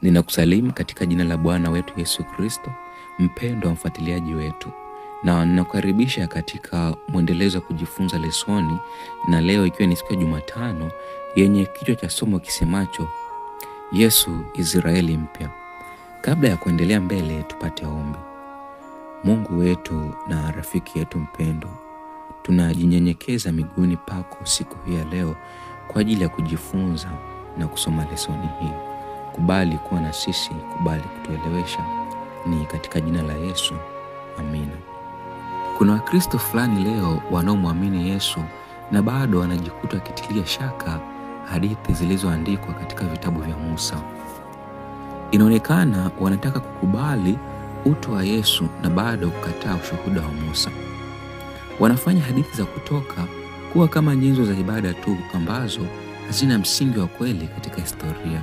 Ninakusalimu katika jina la Bwana wetu Yesu Kristo, mpendwa mfuatiliaji wetu. Na ninakukaribisha katika mwendelezo wa kujifunza lesoni, na leo ikiwa ni siku ya Jumatano yenye kichwa cha somo kisemacho Yesu Israeli mpya. Kabla ya kuendelea mbele, tupate ombi. Mungu wetu na rafiki yetu mpendwa, tunajinyenyekeza miguuni pako siku hii ya leo kwa ajili ya kujifunza na kusoma lesoni hii. Kubali kuwa na sisi, kubali kutuelewesha, ni katika jina la Yesu. Amina. Kuna Wakristo fulani leo wanaomwamini Yesu na bado wanajikuta wakitilia shaka hadithi zilizoandikwa katika vitabu vya Musa. Inaonekana wanataka kukubali utu wa Yesu na bado kukataa ushuhuda wa Musa. Wanafanya hadithi za Kutoka kuwa kama nyenzo za ibada tu ambazo hazina msingi wa kweli katika historia.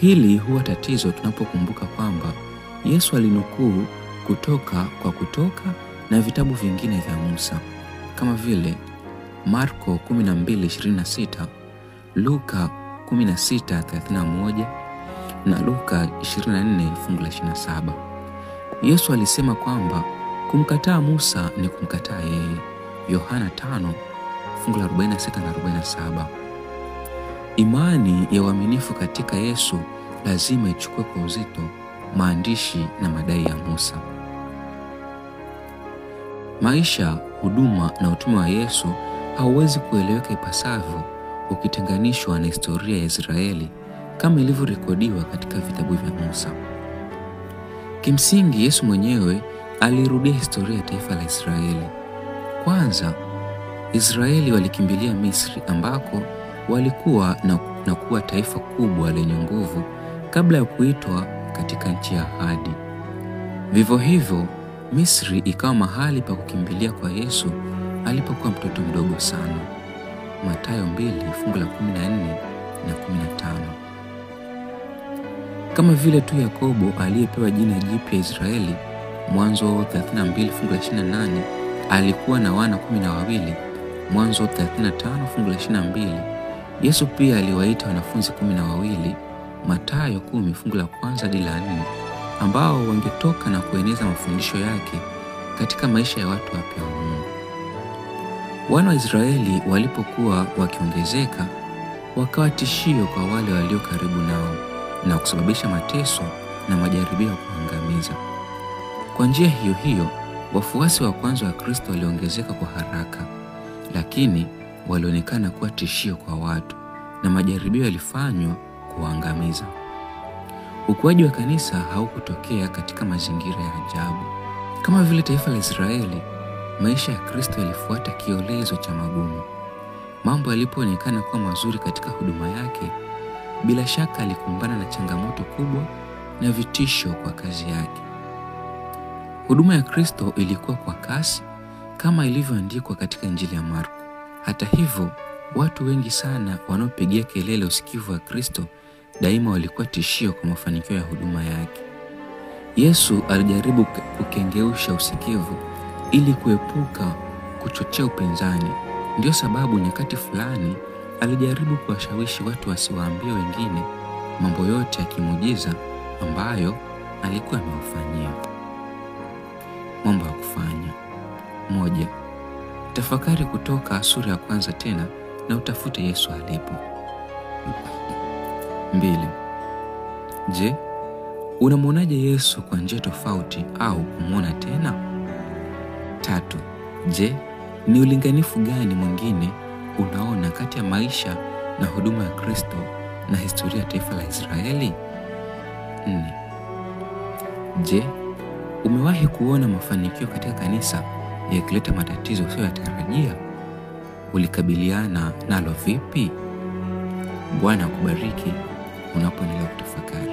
Hili huwa tatizo tunapokumbuka kwamba Yesu alinukuu kutoka kwa Kutoka na vitabu vingine vya Musa kama vile Marko 12:26, Luka 16:31 na Luka 24:27. Yesu alisema kwamba kumkataa Musa ni kumkataa yeye, Yohana 5:46 na 47. Imani ya uaminifu katika Yesu lazima ichukue kwa uzito maandishi na madai ya Musa. Maisha, huduma na utume wa Yesu hauwezi kueleweka ipasavyo ukitenganishwa na historia ya Israeli kama ilivyorekodiwa katika vitabu vya Musa. Kimsingi, Yesu mwenyewe alirudia historia ya taifa la Israeli. Kwanza, Israeli walikimbilia Misri ambako walikuwa na kuwa taifa kubwa lenye nguvu kabla ya kuitwa katika nchi ya ahadi. Vivyo hivyo, Misri ikawa mahali pa kukimbilia kwa Yesu alipokuwa mtoto mdogo sana. Mathayo 2:14 na 15. Kama vile tu Yakobo aliyepewa jina jipya Israeli, Mwanzo 32:28, alikuwa na wana 12, Mwanzo 35:22. Yesu pia aliwaita wanafunzi 12, Mathayo 10:1-4, ambao wangetoka na kueneza mafundisho yake katika maisha ya watu wapya wa Mungu. Wana wa Israeli walipokuwa wakiongezeka, wakawa tishio kwa wale walio karibu nao na kusababisha mateso na majaribio ya kuangamiza. Kwa njia hiyo hiyo, wafuasi wa kwanza wa Kristo waliongezeka kwa haraka, lakini walionekana kuwa tishio kwa watu na majaribio yalifanywa kuangamiza. Ukuaji wa kanisa haukutokea katika mazingira ya ajabu. Kama vile taifa la Israeli, maisha ya Kristo yalifuata kiolezo cha magumu. Mambo yalipoonekana kuwa mazuri katika huduma yake, bila shaka alikumbana na changamoto kubwa na vitisho kwa kazi yake. Huduma ya Kristo ilikuwa kwa kasi kama ilivyoandikwa katika Injili ya Marko. Hata hivyo, watu wengi sana wanaopigia kelele usikivu wa Kristo daima walikuwa tishio kwa mafanikio ya huduma yake. Yesu alijaribu kukengeusha usikivu ili kuepuka kuchochea upinzani. Ndio sababu nyakati fulani alijaribu kuwashawishi watu wasiwaambie wengine mambo yote ya kimuujiza ambayo alikuwa amewafanyia. Mambo ya kufanya: 1. Tafakari Kutoka sura ya 1 tena na utafute Yesu alipo. 2. Je, unamwonaje Yesu kwa njia tofauti au kumwona tena? 3. Je, ni ulinganifu gani mwingine unaona kati ya maisha na huduma ya Kristo na historia ya taifa la Israeli? 4. Je, umewahi kuona mafanikio katika kanisa yakileta matatizo usiyoyatarajia? Ulikabiliana nalo vipi? Bwana akubariki unapoendelea kutafakari.